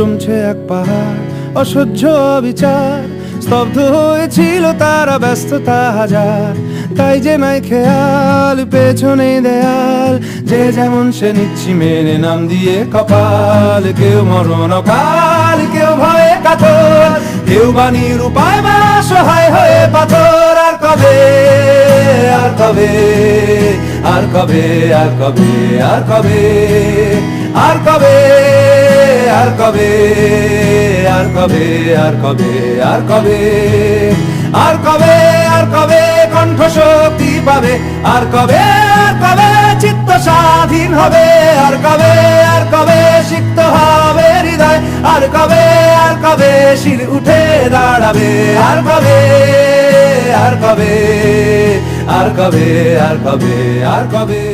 জমছে এক পাহাড়, অসহ্য অবিচার, স্তব্ধ হয়েছিল তারা, ব্যস্ততা হাজার। তাই যে নাই খেয়াল, পেছনে দেয়াল, যে যেমন সে নিচ্ছি মেনে নাম দিয়ে কপাল। কেউ মরণ অকাল, কেউ ভয়ে কাতর, কেউ বাণীর উপায় বা সহায় হয়ে পাথর। আর কবে, আর কবে, আর কবে, আর কবে, আর কবে, আর কবে, আর কবে, আর কবে, আর কবে, আর কবে, আর কবে, আর কবে কণ্ঠ শক্তি পাবে, আর কবে, আর কবে চিত্ত স্বাধীন হবে, আর কবে, আর কবে সিক্ত হবে হৃদয়, আর কবে, আর কবে শির উঠে দাঁড়াবে, আর কবে, আর কবে, আর কবে, আর কবে, আর কবে।